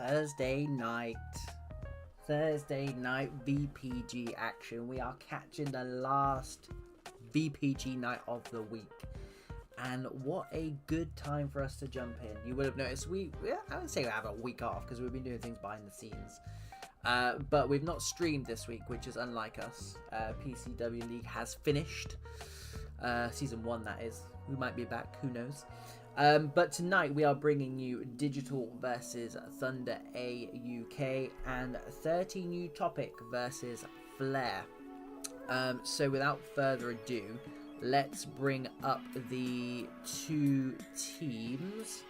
Thursday night VPG action. We are catching the last VPG night of the week, and what a good time for us to jump in. You would have noticed I would say we have a week off because we've been doing things behind the scenes, but we've not streamed this week, which is unlike us. PCW League has finished, season 1 that is. We might be back, who knows. But tonight we are bringing you Digital versus Thunder A UK and 13 Utopic versus FLAIR. So without further ado, let's bring up the two teams.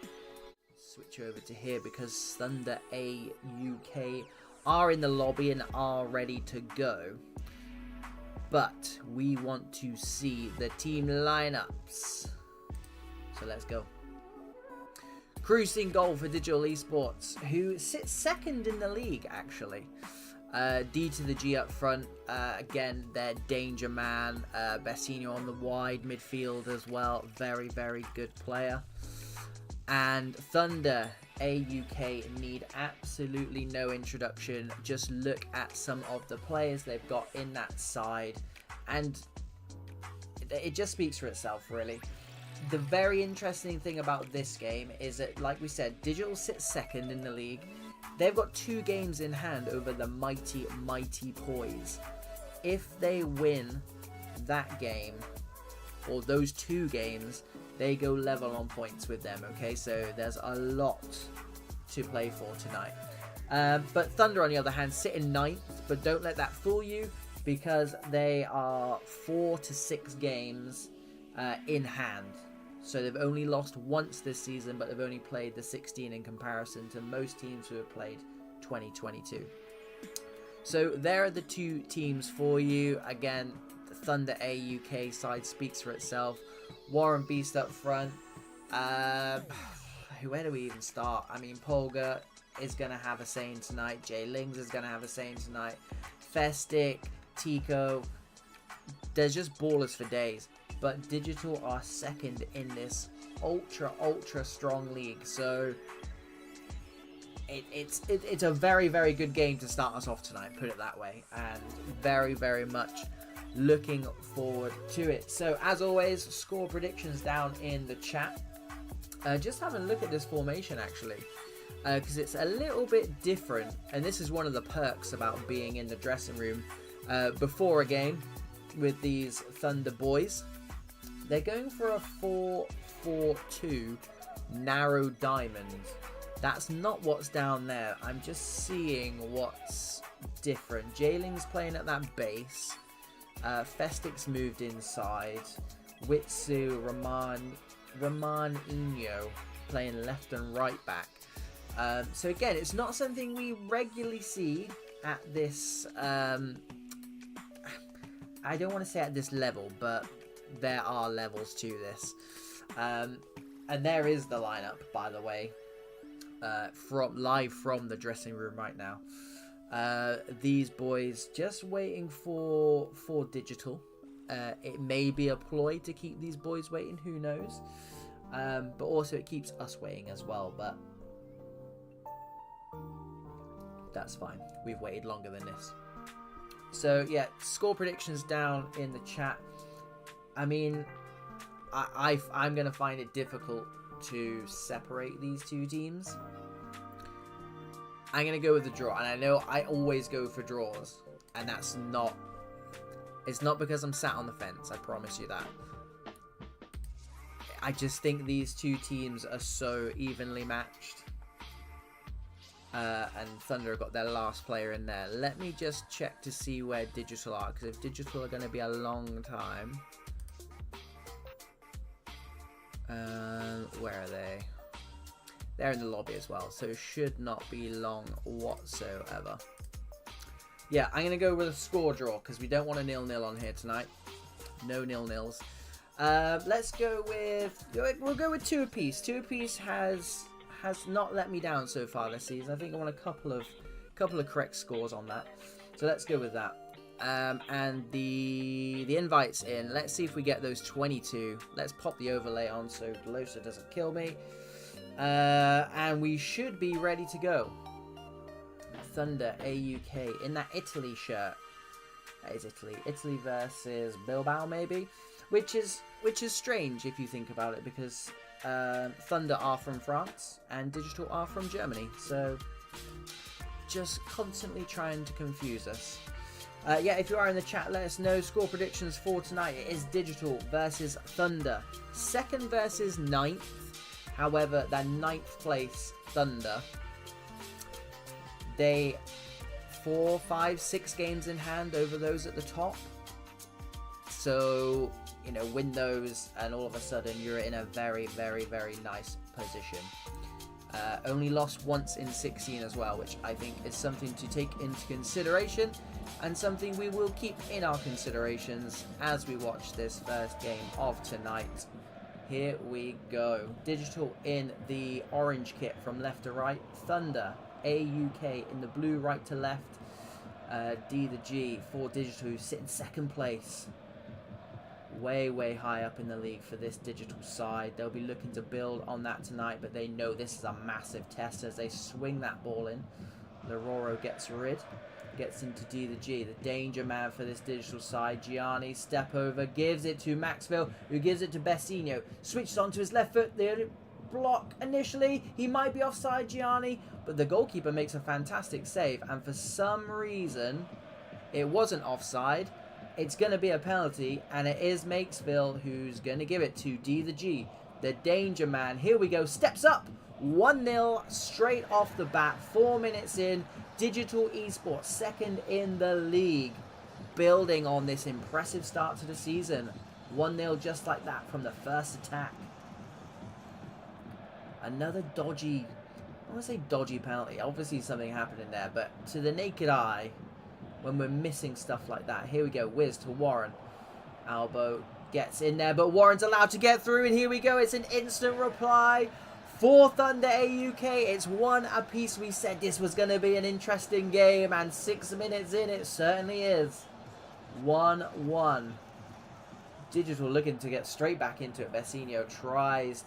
Switch over to here because Thunder A UK are in the lobby and are ready to go. But we want to see the team lineups. So let's go. Cruising goal for Digital Esports, who sits second in the league, actually. D to the G up front. Again, their danger man. Bessinho on the wide midfield as well. Very, very good player. And Thunder AUK need absolutely no introduction. Just look at some of the players they've got in that side. And it just speaks for itself, really. The very interesting thing about this game is that, like we said, Digital sits second in the league. They've got 2 games in hand over the mighty Poise. If they win that game, or those 2 games, they go level on points with them, okay? So there's a lot to play for tonight. But Thunder, on the other hand, sit in 9th, but don't let that fool you, because they are 4 to 6 games in hand. So they've only lost once this season, but they've only played the 16 in comparison to most teams who have played 2022. So there are the 2 teams for you. Again, the Thunder A UK side speaks for itself. Warren Beast up front. Where do we even start? I mean, Polga is going to have a saying tonight. Jay Lings is going to have a saying tonight. Festic, Tico. There's just ballers for days. But Digital are second in this ultra strong league. So it's a very, very good game to start us off tonight, put it that way. And very, very much looking forward to it. So as always, score predictions down in the chat. Just having a look at this formation actually, because it's a little bit different. And this is one of the perks about being in the dressing room before a game with these Thunder boys. They're going for a 4-4-2 narrow diamond. That's not what's down there. I'm just seeing what's different. Jayling's playing at that base. Festic's moved inside. Witsu, Romaninho playing left and right back. So again, it's not something we regularly see at this... I don't want to say at this level, but... there are levels to this, and there is the lineup, by the way, live from the dressing room right now. These boys just waiting for Digital. It may be a ploy to keep these boys waiting, who knows, but also it keeps us waiting as well, but that's fine. We've waited longer than this. So yeah, score predictions down in the chat. I mean, I'm going to find it difficult to separate these 2 teams. I'm going to go with the draw. And I know I always go for draws. And that's not... it's not because I'm sat on the fence. I promise you that. I just think these 2 teams are so evenly matched. And Thunder have got their last player in there. Let me just check to see where Digital are. Because if Digital are going to be a long time... where are they? They're in the lobby as well, so should not be long whatsoever. Yeah, I'm going to go with a score draw because we don't want a 0-0 on here tonight. No 0-0s. Let's go with... we'll go with 2 apiece. 2 apiece has not let me down so far this season. I think I want a couple of correct scores on that. So let's go with that. And the invite's in. Let's see if we get those 22. Let's pop the overlay on so Glosa doesn't kill me. And we should be ready to go. Thunder AUK in that Italy shirt. That is Italy. Italy versus Bilbao, maybe, which is strange if you think about it, because Thunder are from France and Digital are from Germany, so just constantly trying to confuse us. Yeah, if you are in the chat, let us know. Score predictions for tonight. It is Digital versus Thunder. 2nd versus 9th. However, that 9th place Thunder, they 4, 5, 6 games in hand over those at the top. So, you know, win those and all of a sudden you're in a very, very, very nice position. Only lost once in 16 as well, which I think is something to take into consideration and something we will keep in our considerations as we watch this first game of tonight. Here we go. Digital in the orange kit from left to right. Thunder AUK in the blue right to left. D the G for Digital, who sit in 2nd place. Way high up in the league for this Digital side. They'll be looking to build on that tonight, but they know this is a massive test as they swing that ball in. Lororo gets into D the G, the danger man for this Digital side. Gianni, step over, gives it to Maxwell, who gives it to Bessinho. Switches onto his left foot. The block initially. He might be offside, Gianni, but the goalkeeper makes a fantastic save, and for some reason it wasn't offside. It's going to be a penalty, and it is Makesville who's going to give it to D the G, the danger man. Here we go, steps up, 1-0 straight off the bat, 4 minutes in. Digital Esports 2nd in the league, building on this impressive start to the season. 1-0 just like that from the first attack. Another dodgy, I want to say dodgy penalty. Obviously something happened in there, but to the naked eye, when we're missing stuff like that. Here we go, whiz to Warren. Albo gets in there, but Warren's allowed to get through, and here we go. It's an instant reply for Thunder AUK. It's 1 apiece. We said this was going to be an interesting game, and 6 minutes in, it certainly is. 1-1. Digital looking to get straight back into it. Bessinho tries.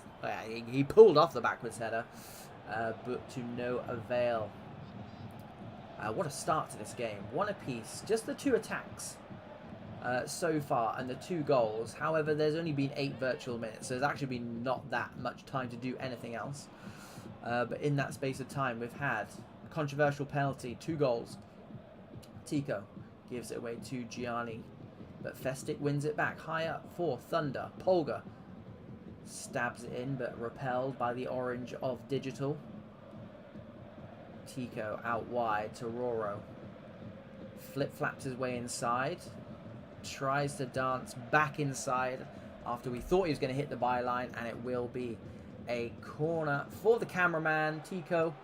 He pulled off the backwards header, but to no avail. What a start to this game. 1 apiece. Just the 2 attacks so far and the 2 goals. However, there's only been 8 virtual minutes, so there's actually been not that much time to do anything else. But in that space of time, we've had a controversial penalty, 2 goals. Tico gives it away to Gianni, but Festic wins it back high up for Thunder. Polga stabs it in, but repelled by the orange of Digital. Tico out wide to Roro. Flip-flaps his way inside. Tries to dance back inside after we thought he was going to hit the byline, and it will be a corner for the cameraman. Tico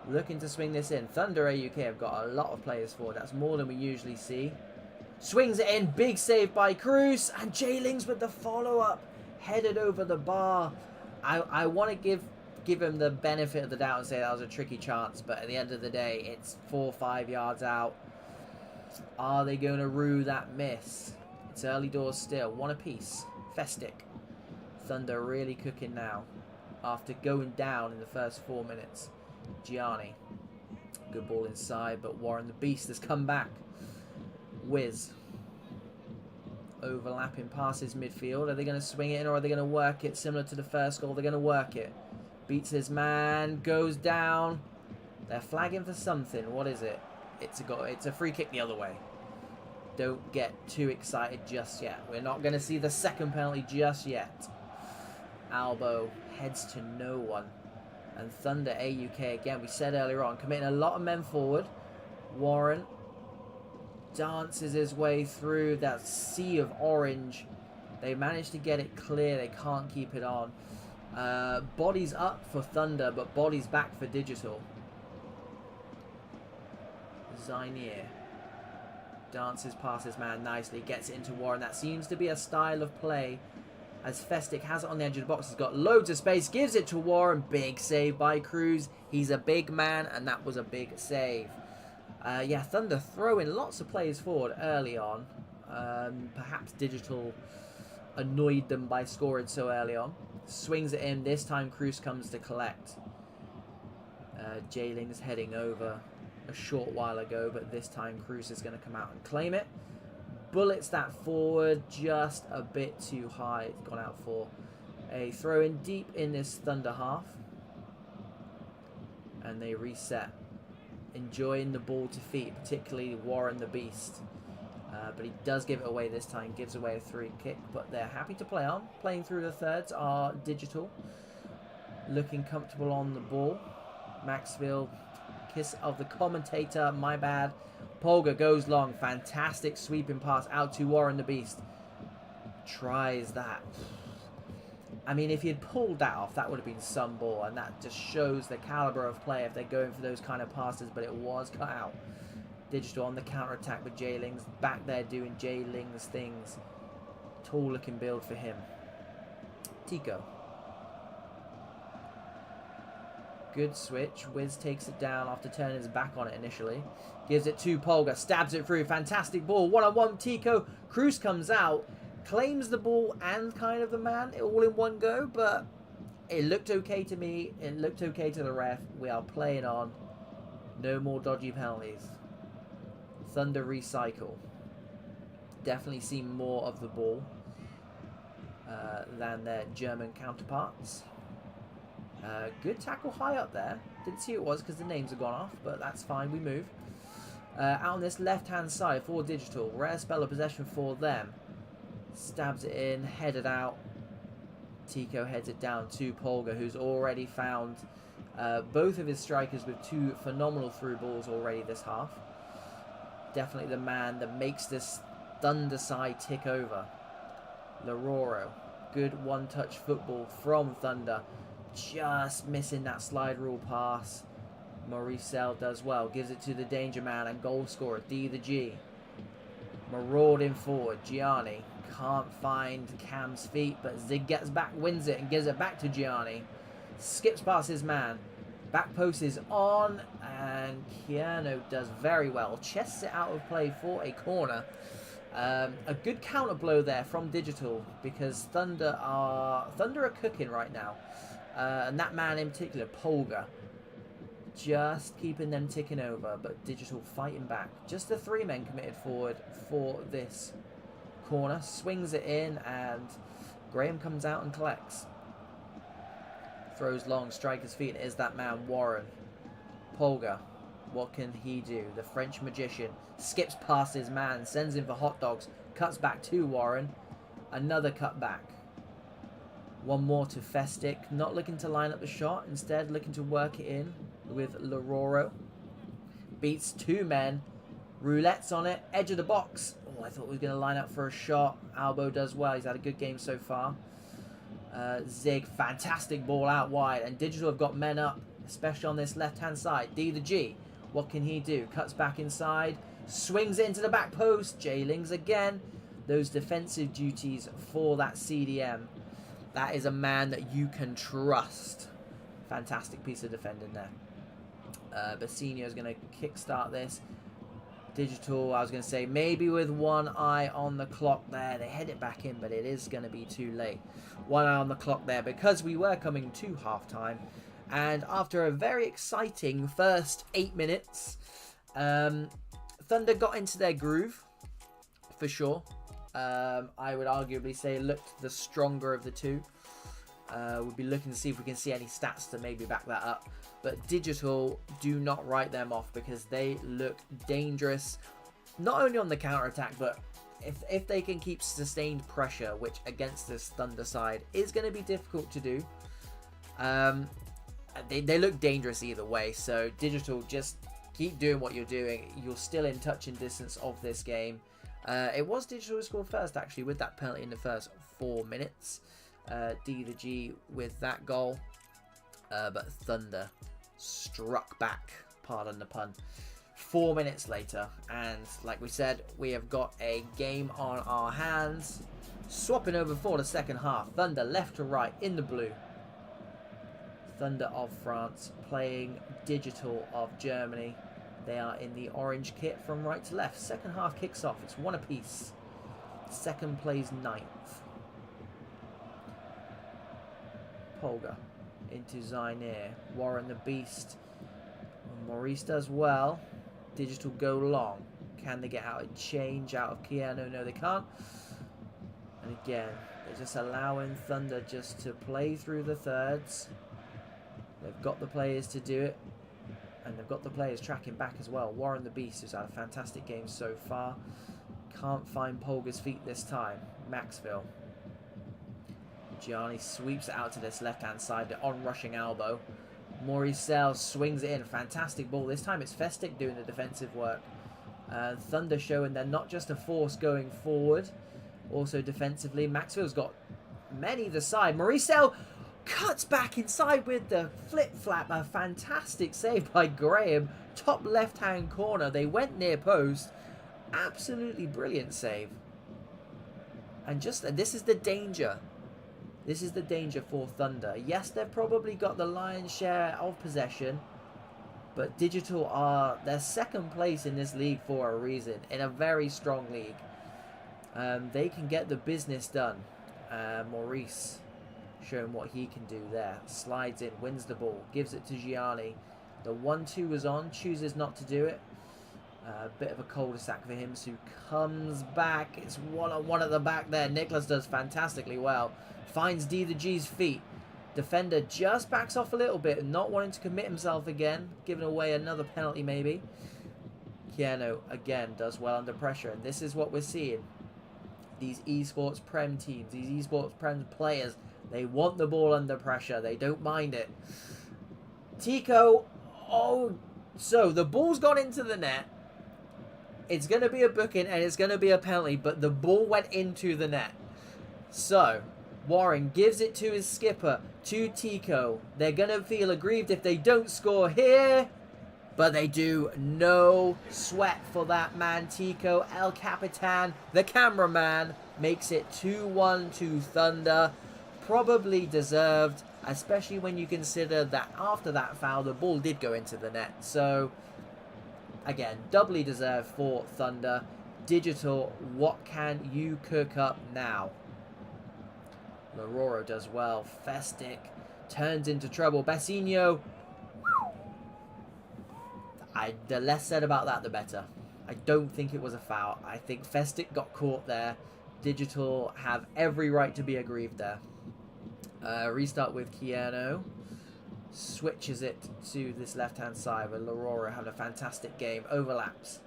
looking to swing this in. Thunder AUK have got a lot of players forward. That's more than we usually see. Swings it in. Big save by Cruz. And J-Lings with the follow-up. Headed over the bar. I want to give him the benefit of the doubt and say that was a tricky chance, but at the end of the day, it's 4 or 5 yards out. Are they going to rue that miss? It's early doors still. 1 apiece. Festic. Thunder really cooking now after going down in the first 4 minutes. Gianni. Good ball inside, but Warren the Beast has come back. Wiz. Overlapping passes midfield. Are they going to swing it in, or are they going to work it similar to the first goal? They're going to work it. Beats his man. Goes down. They're flagging for something. What is it? It's a free kick the other way. Don't get too excited just yet. We're not going to see the second penalty just yet. Albo heads to no one. And Thunder AUK, again, we said earlier on, committing a lot of men forward. Warren dances his way through that sea of orange. They managed to get it clear. They can't keep it on. Bodies up for Thunder, but bodies back for Digital. Zainier dances past his man nicely, gets it into Warren. That seems to be a style of play, as Festic has it on the edge of the box. He's got loads of space, gives it to Warren. Big save by Cruz. He's a big man, and that was a big save. Yeah, Thunder throwing lots of players forward early on. Perhaps Digital annoyed them by scoring so early on. Swings it in. This time Cruz comes to collect. Jayling's heading over a short while ago, but this time Cruz is going to come out and claim it. Bullets that forward just a bit too high. It's gone out for a throw in deep in this Thunder half. And they reset. Enjoying the ball to feet, particularly Warren the Beast. But he does give it away this time. Gives away a free kick, but they're happy to play on. Playing through the thirds are Digital. Looking comfortable on the ball. Maxfield, kiss of the commentator, my bad. Polga goes long. Fantastic sweeping pass out to Warren the Beast. Tries that. I mean, if he had pulled that off, that would have been some ball. And that just shows the caliber of play if they're going for those kind of passes. But it was cut out. Digital on the counter-attack with Jaylings. Back there doing Jaylings things. Tall looking build for him. Tico. Good switch. Wiz takes it down after turning his back on it initially. Gives it to Polga. Stabs it through. Fantastic ball. One-on-one Tico. Cruz comes out. Claims the ball and kind of the man. All in one go. But it looked okay to me. It looked okay to the ref. We are playing on. No more dodgy penalties. Thunder recycle. Definitely see more of the ball than their German counterparts. Good tackle high up there. Didn't see who it was because the names have gone off, but that's fine. We move. Out on this left-hand side for Digital. Rare spell of possession for them. Stabs it in, headed out. Tico heads it down to Polga, who's already found both of his strikers with two phenomenal through balls already this half. Definitely the man that makes this Thunder side tick over. Laroro. Good one-touch football from Thunder. Just missing that slide rule pass. Mauricel does well. Gives it to the danger man and goal scorer, D the G. Marauding forward. Gianni can't find Cam's feet, but Zig gets back, wins it, and gives it back to Gianni. Skips past his man. Back post is on, and Keanu does very well. Chests it out of play for a corner. A good counter blow there from Digital, because Thunder are cooking right now. And that man in particular, Polga, just keeping them ticking over, but Digital fighting back. Just the three men committed forward for this corner. Swings it in, and Graham comes out and collects. Throws long, striker's feet. Is that man Warren? Polga. What can he do? The French magician skips past his man, sends him for hot dogs, cuts back to Warren. Another cut back. One more to Festic. Not looking to line up the shot. Instead, looking to work it in with Laroro. Beats two men. Roulette's on it. Edge of the box. Oh, I thought we were going to line up for a shot. Albo does well. He's had a good game so far. Zig, fantastic ball out wide. And Digital have got men up, especially on this left-hand side. D the G. What can he do? Cuts back inside. Swings into the back post. Jaylings again. Those defensive duties for that CDM. That is a man that you can trust. Fantastic piece of defending there. Bassino is going to kickstart this. Digital, I was going to say, maybe with one eye on the clock there. They head it back in, but it is going to be too late. One eye on the clock there because we were coming to halftime. And after a very exciting first 8 minutes, Thunder got into their groove, for sure. I would arguably say looked the stronger of the two. We'll be looking to see if we can see any stats to maybe back that up. But Digital, do not write them off because they look dangerous. Not only on the counter-attack, but if they can keep sustained pressure, which against this Thunder side is going to be difficult to do. They look dangerous either way. So Digital, just keep doing what you're doing. You're still in touch and distance of this game. It was Digital who scored first, actually, with that penalty in the first 4 minutes. D the G with that goal. But Thunder struck back, pardon the pun, 4 minutes later. And like we said, we have got a game on our hands. Swapping over for the second half. Thunder left to right in the blue. Thunder of France playing Digital of Germany. They are in the orange kit from right to left. Second half kicks off. It's one apiece. Second plays ninth. Polga into Zainir. Warren the Beast Maurice does well. Digital go long. Can they get out a change out of Keanu? No, they can't. And again, they're just allowing Thunder just to play through the thirds. They've got the players to do it. And they've got the players tracking back as well. Warren the Beast, who's had a fantastic game so far. Can't find Polga's feet this time. Maxville. Gianni sweeps it out to this left-hand side. The on-rushing elbow. Mauricel swings it in. Fantastic ball. This time it's Festic doing the defensive work. Thunder showing they're not just a force going forward. Also defensively. Maxville's got many the side. Mauricel cuts back inside with the flip-flap. A fantastic save by Graham. Top left-hand corner. They went near post. Absolutely brilliant save. And just this is the danger. This is the danger for Thunder. Yes, they've probably got the lion's share of possession. But Digital are their second place in this league for a reason. In a very strong league. They can get the business done. Maurice showing what he can do there. Slides in, wins the ball, gives it to Gianni. The 1-2 was on, chooses not to do it. A bit of a cul-de-sac for him, who comes back. It's one-on-one at the back there. Nicholas does fantastically well. Finds D the G's feet. Defender just backs off a little bit, not wanting to commit himself again. Giving away another penalty maybe. Keanu again does well under pressure, and this is what we're seeing. These esports prem teams, these esports prem players, they want the ball under pressure. They don't mind it. Tico, so the ball's gone into the net. It's going to be a booking and it's going to be a penalty, but the ball went into the net. So, Warren gives it to his skipper, to Tico. They're going to feel aggrieved if they don't score here. But they do. No sweat for that man, Tico. El Capitan, the cameraman, makes it 2-1 to Thunder. Probably deserved, especially when you consider that after that foul, the ball did go into the net. So, again, doubly deserved for Thunder. Digital, what can you cook up now? Lororo does well. Festic turns into trouble. Bassino. The less said about that, the better. I don't think it was a foul. I think Festic got caught there. Digital have every right to be aggrieved there. Restart with Keanu. Switches it to this left-hand side with Lororo having a fantastic game. Overlaps.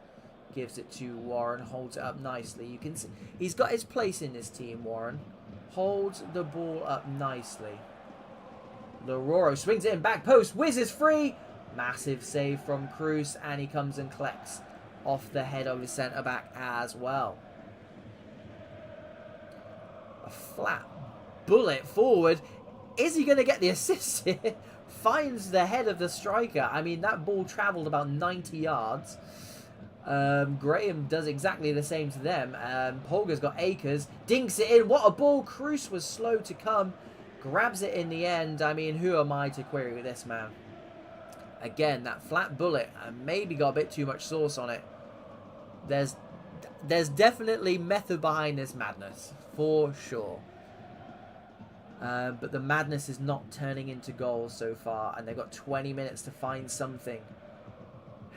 Gives it to Warren. Holds it up nicely. You can see he's got his place in this team, Warren. Holds the ball up nicely. Lororo swings it in. Back post. Wiz is free. Massive save from Cruz. And he comes and collects off the head of his centre-back as well. A flat bullet forward. Is he going to get the assist here? Finds the head of the striker. I mean, that ball travelled about 90 yards. Graham does exactly the same to them. Polga's got Akers. Dinks it in. What a ball. Cruz was slow to come. Grabs it in the end. I mean, who am I to query with this man? Again, that flat bullet. Maybe got a bit too much sauce on it. There's definitely method behind this madness. For sure. But the madness is not turning into goals so far. And they've got 20 minutes to find something.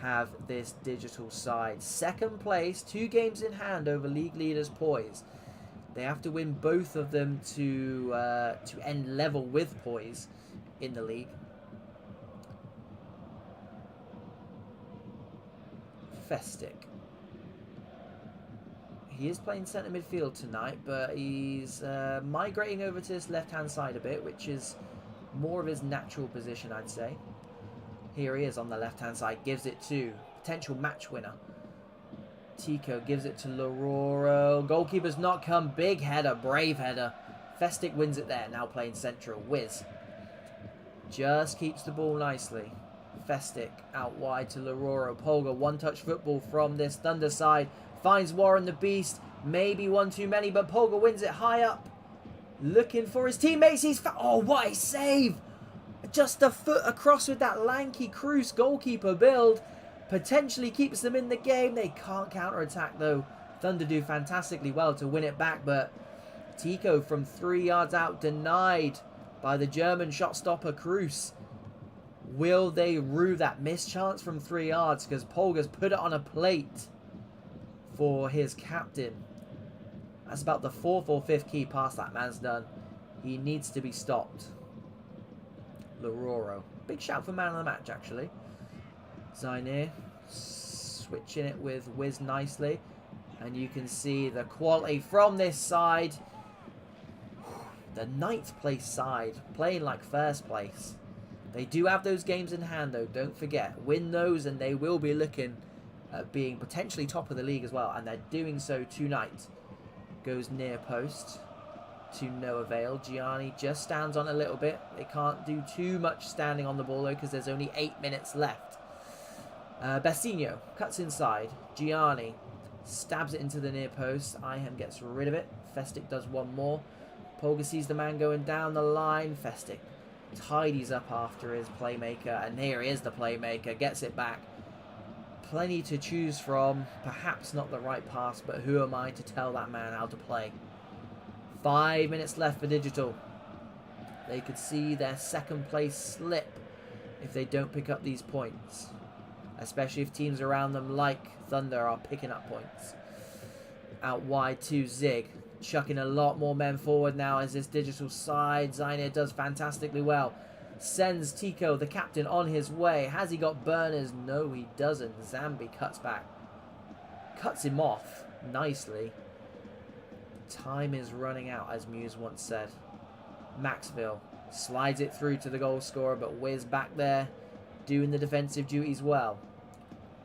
Have this Digital side. Second place, 2 games in hand over league leaders Poise. They have to win both of them to end level with Poise in the league. Festic. He is playing centre midfield tonight, but he's migrating over to this left-hand side a bit, which is more of his natural position, I'd say. Here he is on the left-hand side. Gives it to potential match winner. Tico gives it to Lororo. Goalkeeper's not come. Big header. Brave header. Festic wins it there. Now playing central. Wiz. Just keeps the ball nicely. Festic out wide to Lororo. Polga. One-touch football from this Thunder side. Finds Warren the Beast. Maybe one too many, but Polga wins it high up. Looking for his teammates. Oh, what a save! Just a foot across with that lanky Cruz goalkeeper build. Potentially keeps them in the game. They can't counter-attack though. Thunder do fantastically well to win it back, but Tico from 3 yards out denied by the German shot stopper Cruz. Will they rue that missed chance from 3 yards? Because Polga's put it on a plate for his captain. That's about the 4th or 5th key pass that man's done. He needs to be stopped. Lororo. Big shout for man of the match, actually. Zainir switching it with Wiz nicely. And you can see the quality from this side. The 9th place side, playing like first place. They do have those games in hand, though. Don't forget. Win those and they will be looking at being potentially top of the league as well. And they're doing so tonight. Goes near post to no avail. Gianni just stands on a little bit. They can't do too much standing on the ball, though, because there's only 8 minutes left. Bassino cuts inside. Gianni stabs it into the near post. Ihem gets rid of it. Festic does one more. Polga sees the man going down the line. Festic tidies up after his playmaker. And here he is, the playmaker. Gets it back. Plenty to choose from. Perhaps not the right pass, but who am I to tell that man how to play? 5 minutes left for Digital. They could see their 2nd place slip if they don't pick up these points. Especially if teams around them like Thunder are picking up points. Out wide to Zig. Chucking a lot more men forward now as this Digital side. Zainir does fantastically well. Sends Tico, the captain, on his way. Has he got burners? No, he doesn't. Zambi cuts back. Cuts him off nicely. Time is running out, as Muse once said. Maxville slides it through to the goal scorer, but Wiz back there doing the defensive duties well.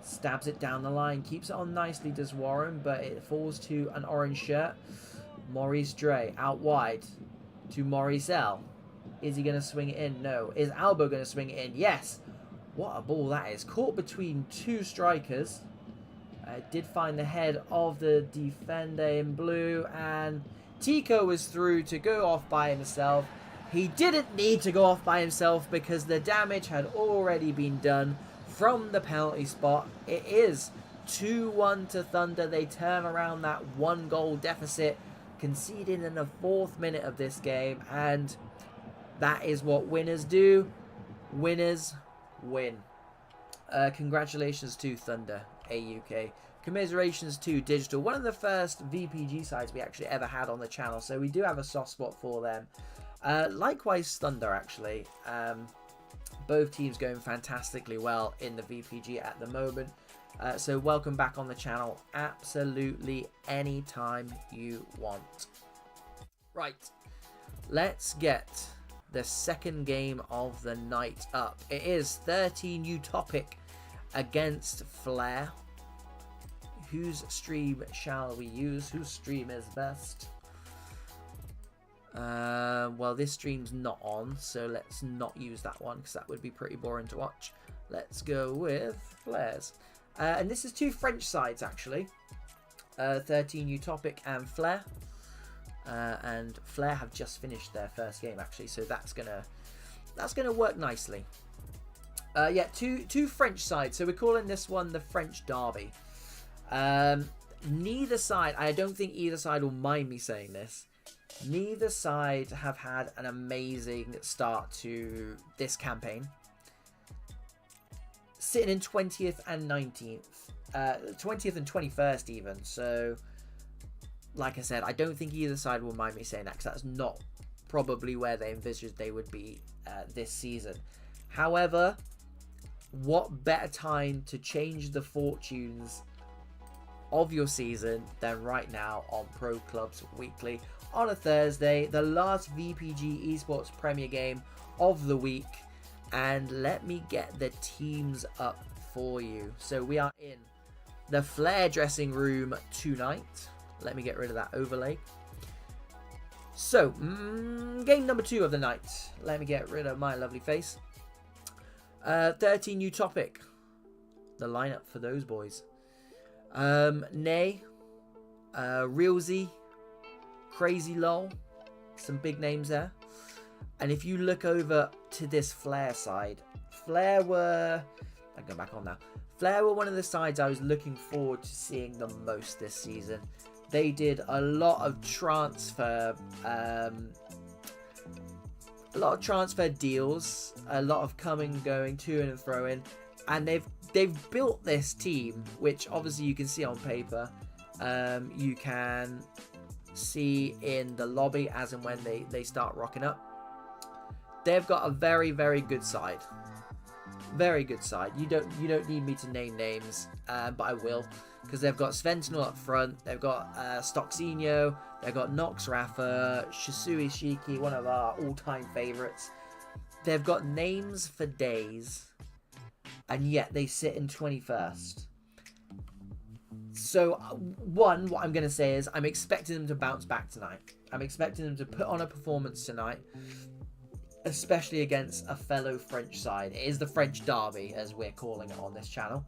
Stabs it down the line. Keeps it on nicely, does Warren, but it falls to an orange shirt. Maurice Dre out wide to Maurice L. Is he going to swing it in? No. Is Albo going to swing it in? Yes. What a ball that is. Caught between 2 strikers. Did find the head of the defender in blue. And Tico was through to go off by himself. He didn't need to go off by himself because the damage had already been done from the penalty spot. It is 2-1 to Thunder. They turn around that 1-goal deficit, conceding in the 4th minute of this game. And that is what winners do. Winners win. Congratulations to Thunder AUK. Commiserations to Digital. One of the first VPG sides we actually ever had on the channel. So we do have a soft spot for them. Likewise Thunder, actually. Both teams going fantastically well in the VPG at the moment. So welcome back on the channel. Absolutely anytime you want. Right. Let's get the 2nd game of the night up. It is 13 Utopic against FLAIR. Whose stream shall we use? Whose stream is best? Well, this stream's not on, so let's not use that one because that would be pretty boring to watch. Let's go with FLAIR's. And this is 2 French sides, actually. 13 Utopic and FLAIR. And FLAIR have just finished their first game, actually, so that's gonna work nicely. Yeah, two French sides, so we're calling this one the French Derby. Neither side, I don't think either side will mind me saying this. Neither side have had an amazing start to this campaign. Sitting in 20th and 19th. 20th and 21st even. So, like I said, I don't think either side will mind me saying that, because that's not probably where they envisaged they would be this season. However, what better time to change the fortunes of your season than right now on Pro Clubs Weekly on a Thursday, the last VPG Esports Premier game of the week. And let me get the teams up for you. So we are in the FLAIR dressing room tonight. Let me get rid of that overlay. So, game number 2 of the night. Let me get rid of my lovely face. 13 Utopic. The lineup for those boys. Nay, Realzy, Crazy Lol, some big names there. And if you look over to this FLAIR side, FLAIR were, I can go back on now. FLAIR were one of the sides I was looking forward to seeing the most this season. They did a lot of transfer a lot of transfer deals, a lot of coming, going, to and throwing, and they've built this team, which obviously you can see on paper. You can see in the lobby as and when they start rocking up. They've got a very, very good side. Very good side. You don't need me to name names, but I will, because they've got Sentinel up front. They've got Stoxinho. They've got Nox Rafa, Shisui Shiki, one of our all-time favourites. They've got names for days, and yet they sit in 21st. So, what I'm going to say is I'm expecting them to bounce back tonight. I'm expecting them to put on a performance tonight, especially against a fellow French side. It is the French derby, as we're calling it on this channel.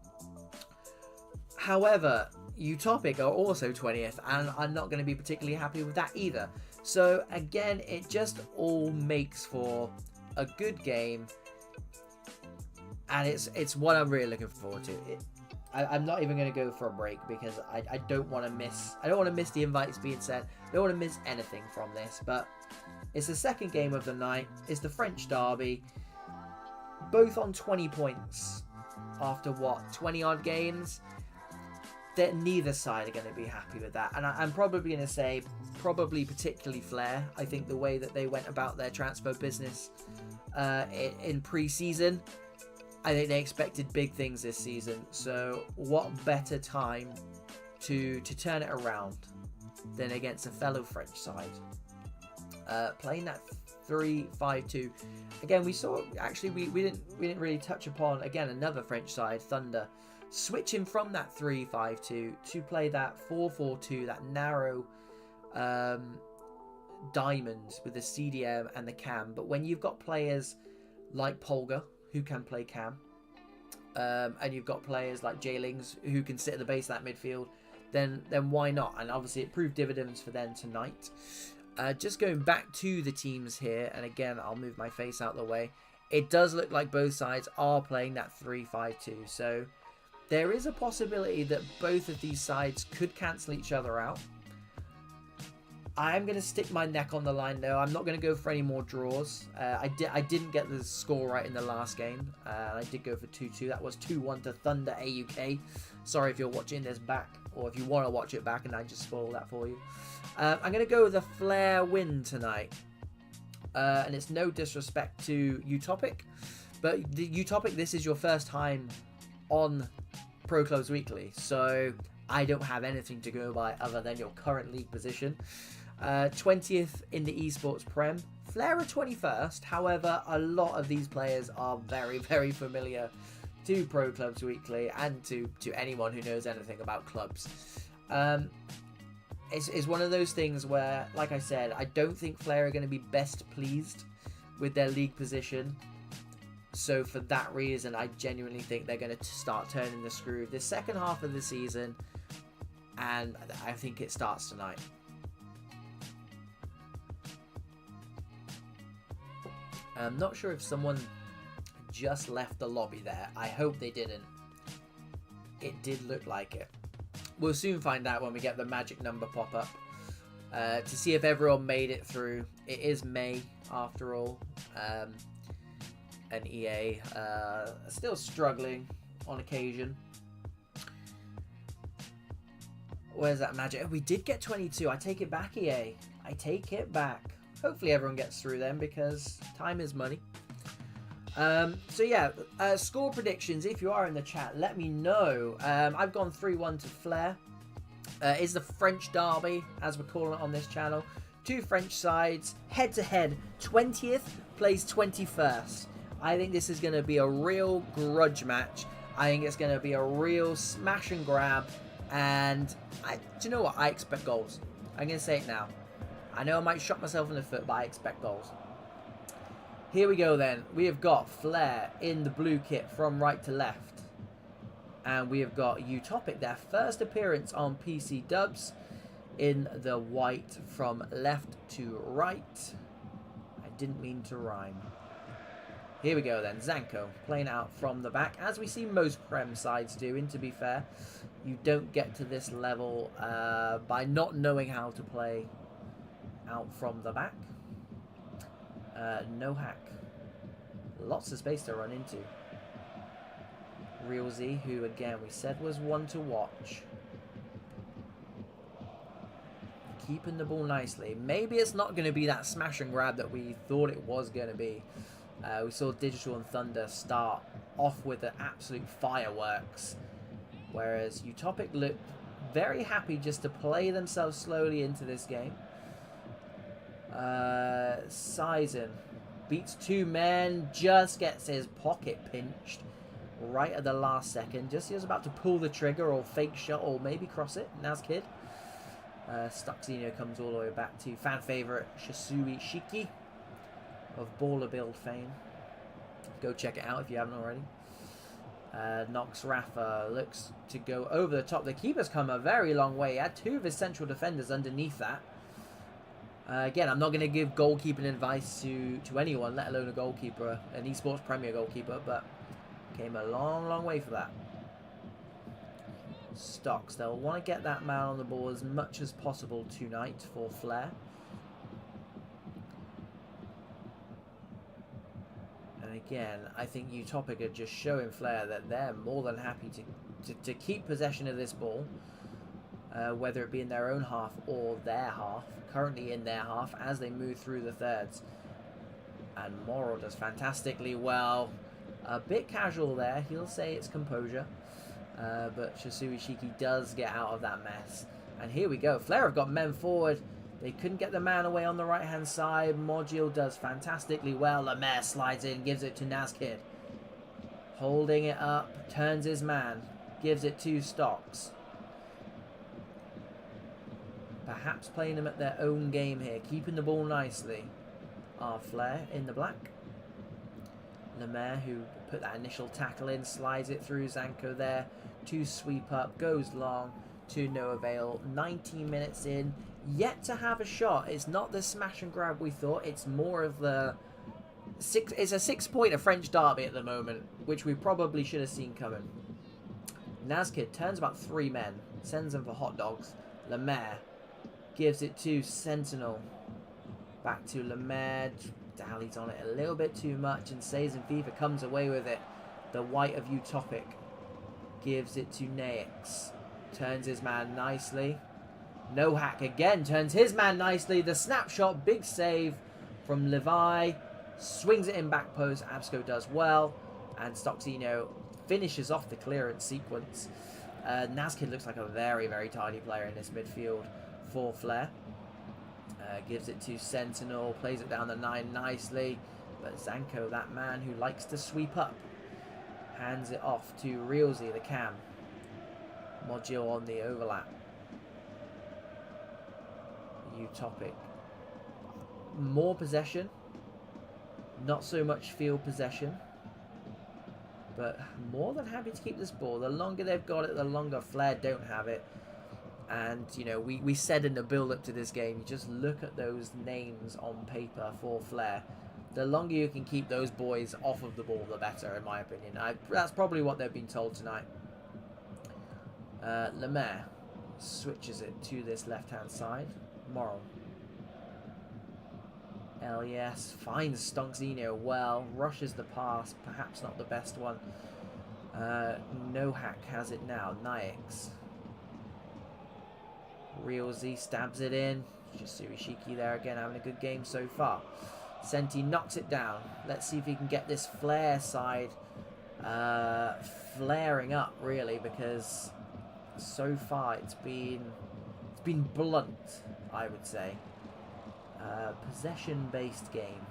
However, Utopic are also 20th, and I'm not going to be particularly happy with that either. So, again, it just all makes for a good game, and it's what I'm really looking forward to. I'm not even going to go for a break because I don't want to miss. I don't want to miss the invites being sent. I don't want to miss anything from this. But it's the second game of the night. It's the French derby. Both on 20 points after what, 20 odd games. That neither side are going to be happy with that. And I'm probably going to say probably particularly FLAIR. I think the way that they went about their transfer business in pre-season. I think they expected big things this season, so what better time to turn it around than against a fellow French side? Playing that 3-5-2. Again, we saw, actually we didn't really touch upon, again, another French side, Thunder, switching from that 3-5-2 to play that 4-4-2, that narrow diamond with the CDM and the cam. But when you've got players like Polga, who can play cam, and you've got players like J-Lings who can sit at the base of that midfield, then why not? And obviously it proved dividends for them tonight. Just going back to the teams here, and again I'll move my face out the way, it does look like both sides are playing that 3-5-2, so there is a possibility that both of these sides could cancel each other out. I'm going to stick my neck on the line, though. I'm not going to go for any more draws. I didn't get the score right in the last game. I did go for 2-2. That was 2-1 to Thunder AUK. Sorry if you're watching this back, or if you want to watch it back and I just spoiled that for you. I'm going to go with a FLAIR win tonight. And it's no disrespect to Utopic. But the Utopic, this is your first time on Pro Clubs Weekly. So I don't have anything to go by other than your current league position. 20th in the esports prem. FLAIR are 21st. However, a lot of these players are very, very familiar to Pro Clubs Weekly and to anyone who knows anything about clubs. It's one of those things where, like I said, I don't think FLAIR are going to be best pleased with their league position. So for that reason, I genuinely think they're going to start turning the screw the second half of the season. And I think it starts tonight. I'm not sure if someone just left the lobby there. I hope they didn't. It did look like it. We'll soon find out when we get the magic number pop up. To see if everyone made it through. It is May, after all. And EA still struggling on occasion. Where's that magic? Oh, we did get 22. I take it back, EA. I take it back. Hopefully everyone gets through them because time is money. So yeah, score predictions. If you are in the chat, let me know. I've gone 3-1 to FLAIR. It's the French derby, as we're calling it on this channel. Two French sides, head to head. 20th plays 21st. I think this is going to be a real grudge match. I think it's going to be a real smash and grab. And do you know what? I expect goals. I'm going to say it now. I know I might shot myself in the foot, but I expect goals. Here we go then. We have got FLAIR in the blue kit from right to left. And we have got Utopic, their first appearance on PC dubs, in the white from left to right. I didn't mean to rhyme. Here we go then. Zanko playing out from the back, as we see most Prem sides doing, to be fair. You don't get to this level by not knowing how to play out from the back. No hack. Lots of space to run into. Realzy, who again we said was one to watch. Keeping the ball nicely. Maybe it's not going to be that smash and grab that we thought it was going to be. We saw Digital and Thunder start off with the absolute fireworks. Whereas Utopic looked very happy just to play themselves slowly into this game. Sizen beats two men, just gets his pocket pinched right at the last second. Just he was about to pull the trigger or fake shot or maybe cross it. Nazkid. Stuxino comes all the way back to fan favourite Shisui Shiki of Baller Build fame. Go check it out if you haven't already. Nox Rafa looks to go over the top. The keeper's come a very long way. He had two of his central defenders underneath that. Again, I'm not going to give goalkeeping advice to anyone, let alone a goalkeeper, an esports premier goalkeeper, but came a long, long way for that. Stocks, they'll want to get that man on the ball as much as possible tonight for FLAIR. And again, I think Utopic are just showing FLAIR that they're more than happy to keep possession of this ball, whether it be in their own half or their half. Currently in their half as they move through the thirds. And Moro does fantastically well. A bit casual there. He'll say it's composure. But Shisui Shiki does get out of that mess. And here we go. FLAIR have got men forward. They couldn't get the man away on the right-hand side. Module does fantastically well. Lemaire slides in, gives it to Nazkid. Holding it up, turns his man. Gives it to Stocks. Perhaps playing them at their own game here. Keeping the ball nicely. Are FLAIR in the black. Lemaire, who put that initial tackle in, slides it through Zanko there. To sweep up. Goes long. To no avail. 19 minutes in. Yet to have a shot. It's not the smash and grab we thought. It's more of the... It's a 6-pointer French derby at the moment. Which we probably should have seen coming. Nazkid turns about 3 men. Sends them for hot dogs. Lemaire gives it to Sentinel. Back to Lemaire. Dallies on it a little bit too much. And Sazen FIFA comes away with it. The white of Utopic. Gives it to Naix. Turns his man nicely. No hack again. Turns his man nicely. The snapshot. Big save from Levi. Swings it in back post. Absco does well. And Stoxino finishes off the clearance sequence. Nazkid looks like a very, very tidy player in this midfield for FLAIR. Gives it to Sentinel. Plays it down the 9 nicely. But Zanko, that man who likes to sweep up, hands it off to Realzy, the cam. Module on the overlap. Utopic. More possession. Not so much field possession. But more than happy to keep this ball. The longer they've got it, the longer FLAIR don't have it. And, you know, we said in the build-up to this game, you just look at those names on paper for FLAIR. The longer you can keep those boys off of the ball, the better, in my opinion. That's probably what they've been told tonight. Lemaire switches it to this left-hand side. Moral. Elias finds Stonksino well. Rushes the pass. Perhaps not the best one. No hack has it now. Naix. Realzy stabs it in. Shisui Shiki there again, having a good game so far. Senti knocks it down. Let's see if he can get this FLAIR side flaring up, really, because so far it's been blunt, I would say. Possession-based game.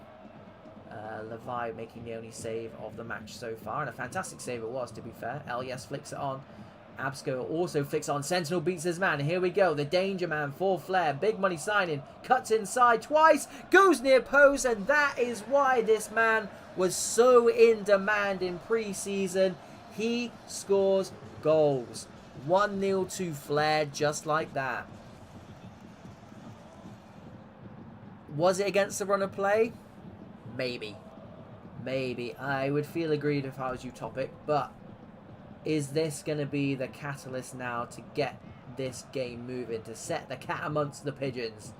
Levi making the only save of the match so far, and a fantastic save it was, to be fair. Elias flicks it on. Absco also flicks on. Sentinel beats his man. Here we go. The danger man for FLAIR. Big money signing. Cuts inside twice. Goes near post. And that is why this man was so in demand in pre-season. He scores goals. 1-0 to FLAIR just like that. Was it against the run of play? Maybe. Maybe. I would feel aggrieved if I was Utopic, but is this going to be the catalyst now to get this game moving, to set the cat amongst the pigeons?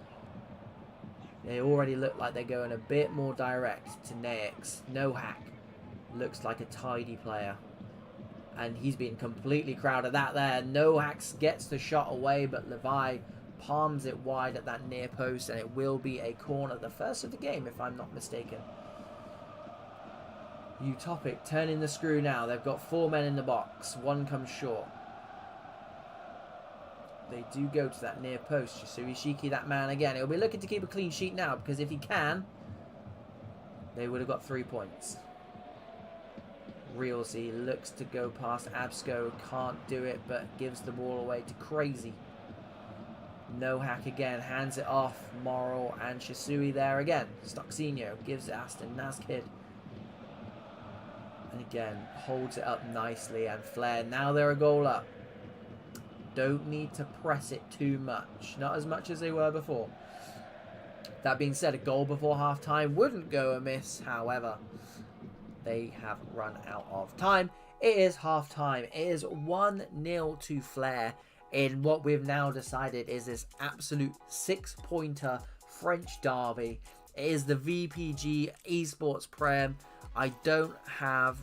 They already look like they're going a bit more direct to Naix. No hack. Looks like a tidy player. And he's been completely crowded. That there. No hacks gets the shot away, but Levi palms it wide at that near post, and it will be a corner. The first of the game, if I'm not mistaken. Utopic turning the screw now. They've got 4 men in the box. One comes short. They do go to that near post. Yasui Shiki, that man again. He'll be looking to keep a clean sheet now, because if he can, they would have got 3 points. Realzy looks to go past Absco. Can't do it, but gives the ball away to Crazy. No hack again. Hands it off. Moral and Shisui there again. Stoxinho gives it Aston Nazkid. And again, holds it up nicely. And Flair, now they're a goal up. Don't need to press it too much. Not as much as they were before. That being said, a goal before half-time wouldn't go amiss. However, they have run out of time. It is half-time. It is 1-0 to Flair in what we've now decided is this absolute 6-pointer French derby. It is the VPG Esports Prem. I don't have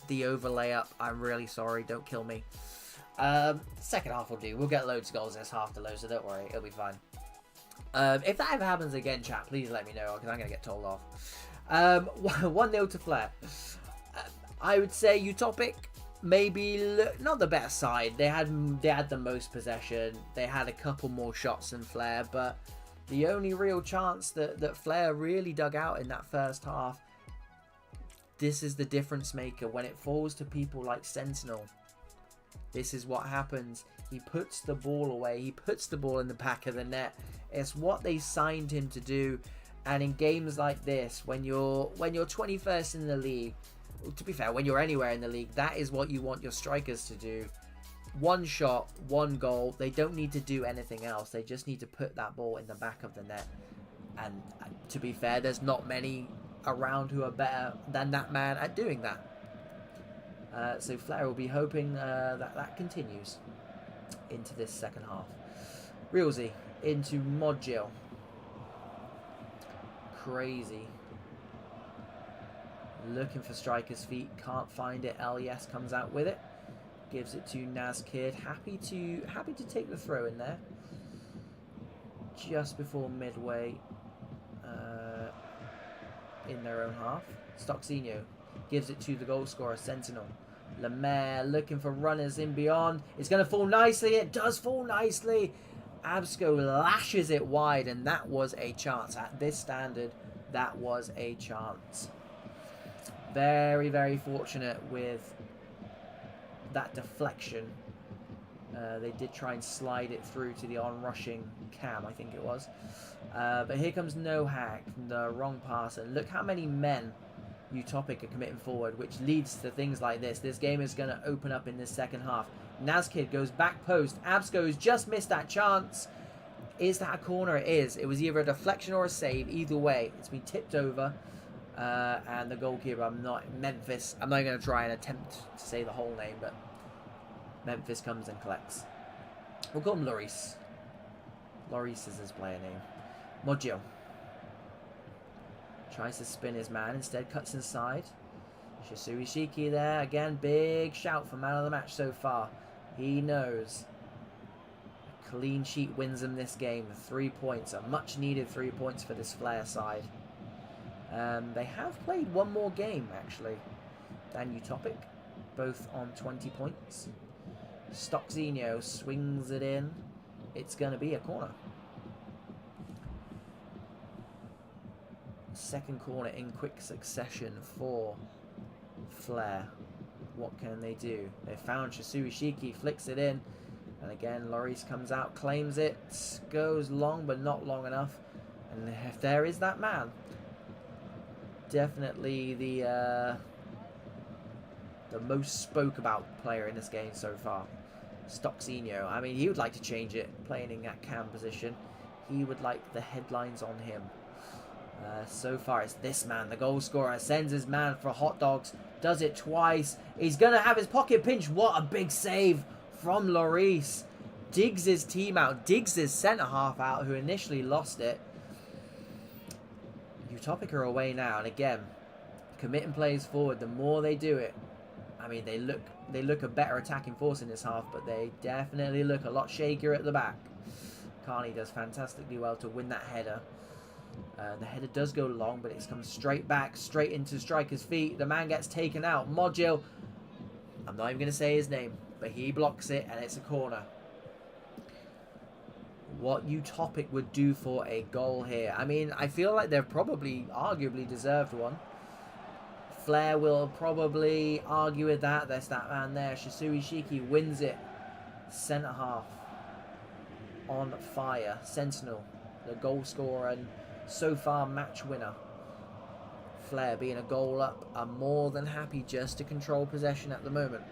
the overlay up. I'm really sorry. Don't kill me. Second half will do. We'll get loads of goals in this half to loads, so don't worry. It'll be fine. If that ever happens again, chat, please let me know, because I'm going to get told off. 1-0 to Flair. I would say Utopic, maybe not the best side. They had the most possession. They had a couple more shots than Flair, but the only real chance that Flair really dug out in that first half, this is the difference maker. When it falls to people like Sentinel, this is what happens. He puts the ball away. He puts the ball in the back of the net. It's what they signed him to do. And in games like this, when you're 21st in the league, to be fair, when you're anywhere in the league, that is what you want your strikers to do. One shot, one goal. They don't need to do anything else. They just need to put that ball in the back of the net. And to be fair, there's not many around who are better than that man at doing that. So Flair will be hoping that continues into this second half. Realzy into Modgil. Crazy. Looking for striker's feet. Can't find it. LES comes out with it. Gives it to Nazkid. Happy to take the throw in there. Just before midway. In their own half. Stoxinho gives it to the goal scorer, Sentinel. Lemaire looking for runners in beyond. It's going to fall nicely. It does fall nicely. Absco lashes it wide, and that was a chance. At this standard, that was a chance. Very, very fortunate with that deflection. They did try and slide it through to the on-rushing Cam, I think it was. But here comes No Hack, the wrong pass. And look how many men Utopic are committing forward, which leads to things like this. This game is going to open up in this second half. Nazkid goes back post. Absco's just missed that chance. Is that a corner? It is. It was either a deflection or a save. Either way, it's been tipped over. And the goalkeeper, Memphis. I'm not going to try and attempt to say the whole name, but Memphis comes and collects. We'll call him Lloris. Lloris is his player name. Modgil tries to spin his man, instead cuts inside. Shisui Shiki there. Again, big shout for man of the match so far. He knows. A clean sheet wins him this game. 3 points. A much needed 3 points for this Flair side. They have played one more game, actually, than Utopic. Both on 20 points. Stoxinho swings it in. It's going to be a corner. Second corner in quick succession for Flair. What can they do? They found Shisui Shiki, flicks it in, and again Lloris comes out, claims it, goes long but not long enough, and if there is that man, definitely the most spoke about player in this game so far. Stoxinho, I mean, he would like to change it, playing in that cam position. He would like the headlines on him. So far it's this man, the goal scorer, sends his man for hot dogs, does it twice. He's going to have his pocket pinch. What a big save from Lloris. Digs his team out, digs his centre-half out, who initially lost it. Utopic are away now, and again, committing plays forward. The more they do it, I mean, they look a better attacking force in this half, but they definitely look a lot shakier at the back. Carney does fantastically well to win that header. The header does go long, but it's come straight back, straight into striker's feet. The man gets taken out. Module, I'm not even going to say his name, but he blocks it, and it's a corner. What Utopic would do for a goal here. I mean, I feel like they've probably arguably deserved one. FLAIR will probably argue with that. There's that man there. Shisui Shiki wins it. Centre half on fire. Sentinel, the goal scorer and so far match winner. FLAIR being a goal up are more than happy just to control possession at the moment.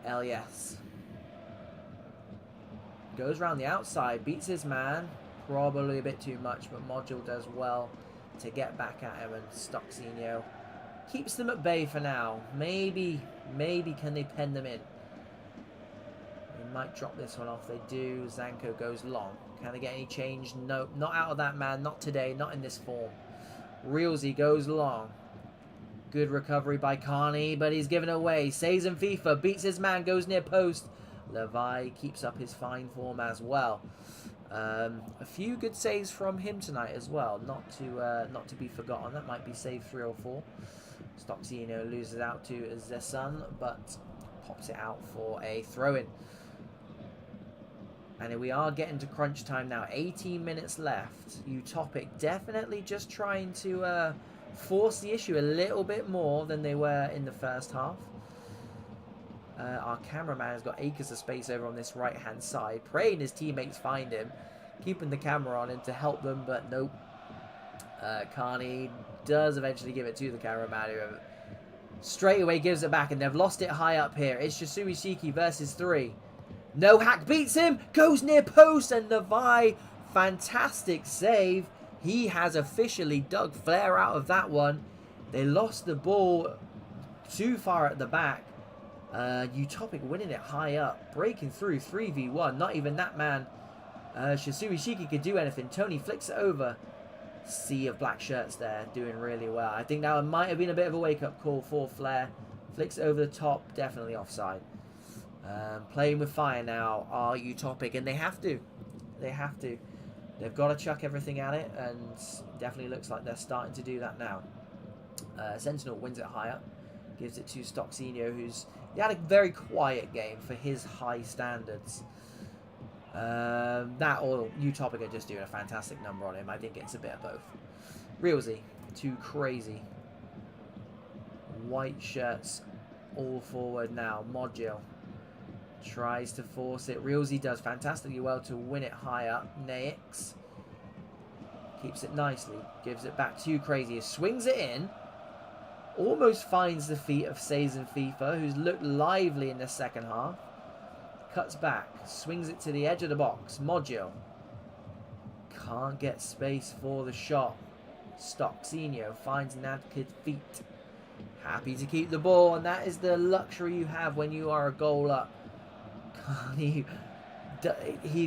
Elias goes around the outside, beats his man, probably a bit too much, but Module does well to get back at him, and Stoxinho keeps them at bay for now. Maybe can they pen them in? They might drop this one off. They do. Zanko goes long. Can they get any change? No, not out of that man. Not today. Not in this form. Realsy goes long. Good recovery by Carney, but he's given away. Says in FIFA, beats his man, goes near post. Levi keeps up his fine form as well. A few good saves from him tonight as well, not to be forgotten. That might be save 3 or 4. Stoxino loses out to Zesun, but pops it out for a throw-in. And we are getting to crunch time now. 18 minutes left. Utopic definitely just trying to force the issue a little bit more than they were in the first half. Our cameraman has got acres of space over on this right-hand side, praying his teammates find him, keeping the camera on him to help them, but nope. Carney does eventually give it to the cameraman, who straight away gives it back, and they've lost it high up here. It's Shisui Shiki versus 3. No Hack beats him, goes near post, and Levi, fantastic save. He has officially dug FLAIR out of that one. They lost the ball too far at the back. Utopic winning it high up, breaking through 3v1. Not even that man, Shisui Shiki, could do anything. Tony flicks it over. Sea of black shirts there, doing really well. I think that might have been a bit of a wake-up call for FLAIR. Flicks it over the top, definitely offside. Playing with fire now are Utopic, and they have to. They have to. They've got to chuck everything at it, and definitely looks like they're starting to do that now. Sentinel wins it high up, gives it to Stoxinho, he had a very quiet game for his high standards. That or Utopic are just doing a fantastic number on him. I think it's a bit of both. Realsy, too crazy. White shirts all forward now. Module tries to force it. Realsy does fantastically well to win it high up. Naix keeps it nicely. Gives it back to Crazy. Swings it in. Almost finds the feet of Seizen FIFA, who's looked lively in the second half. Cuts back. Swings it to the edge of the box. Module can't get space for the shot. Stoxinho finds Nadkid's feet. Happy to keep the ball, and that is the luxury you have when you are a goal up. He's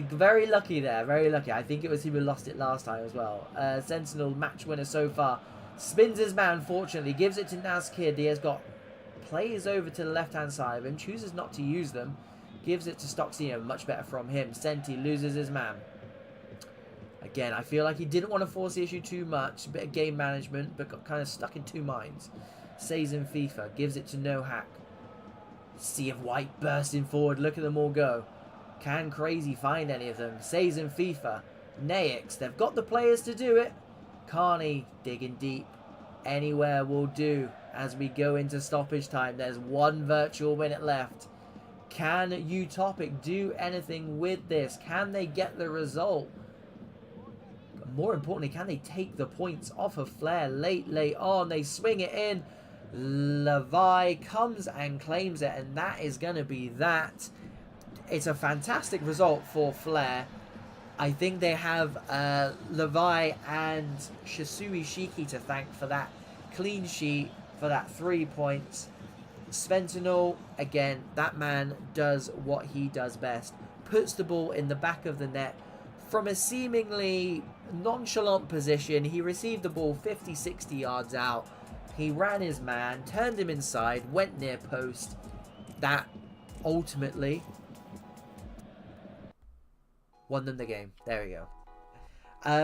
very lucky there, very lucky. I think it was him who lost it last time as well. Sentinel match winner so far. Spins his man, fortunately, gives it to Nazkid. He has got players over to the left-hand side of him, chooses not to use them. Gives it to Stoxino, much better from him. Senti loses his man. Again, I feel like he didn't want to force the issue too much. A bit of game management, but got kind of stuck in two minds. Seizen FIFA gives it to No Hack. Sea of White bursting forward. Look at them all go. Can Crazy find any of them? Seizen FIFA. Naix, they've got the players to do it. Carney digging deep. Anywhere will do as we go into stoppage time. There's 1 virtual minute left. Can Utopic do anything with this? Can they get the result? More importantly, can they take the points off of FLAIR late on? They swing it in. Levi comes and claims it, and that is going to be that. It's a fantastic result for FLAIR. I think they have Levi and Shisui Shiki to thank for that clean sheet, for that 3 points. Sentinel, again, that man does what he does best. Puts the ball in the back of the net, from a seemingly nonchalant position, he received the ball 50-60 yards out. He ran his man, turned him inside, went near post. That ultimately won them the game. There we go.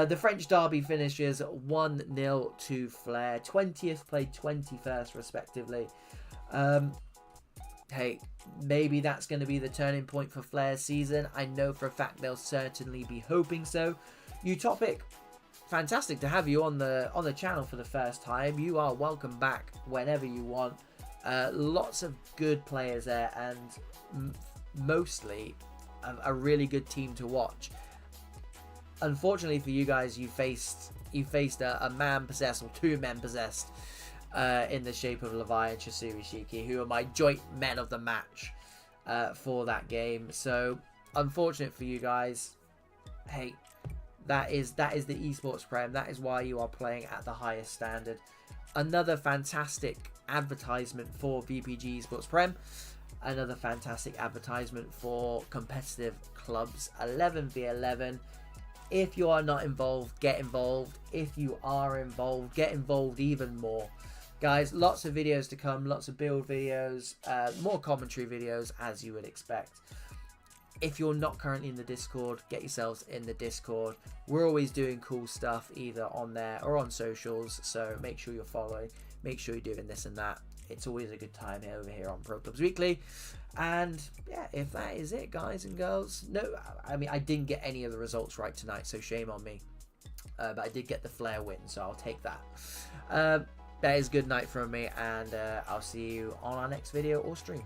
The French derby finishes 1-0 to FLAIR. 20th played 21st respectively. Hey, maybe that's going to be the turning point for FLAIR's season. I know for a fact they'll certainly be hoping so. Utopic, fantastic to have you on the channel for the first time. You are welcome back whenever you want. Lots of good players there, and mostly a really good team to watch. Unfortunately for you guys, you faced a man possessed, or two men possessed, in the shape of Levi and Chasuri Shiki, who are my joint men of the match for that game. So unfortunate for you guys. Hey, that is the esports prem. That is why you are playing at the highest standard. Another fantastic advertisement for VPG Esports Prem. Another fantastic advertisement for competitive clubs. 11v11. If you are not involved, get involved. If you are involved, get involved even more. Guys, lots of videos to come, lots of build videos, more commentary videos as you would expect. If you're not currently in the Discord, get yourselves in the Discord. We're always doing cool stuff either on there or on socials, so make sure you're following, make sure you're doing this and that. It's always a good time over here on Pro Clubs Weekly. And yeah, if that is it, guys and girls. No, I mean, I didn't get any of the results right tonight, so shame on me. But I did get the FLAIR win, so I'll take that. That is good night from me, and I'll see you on our next video or stream.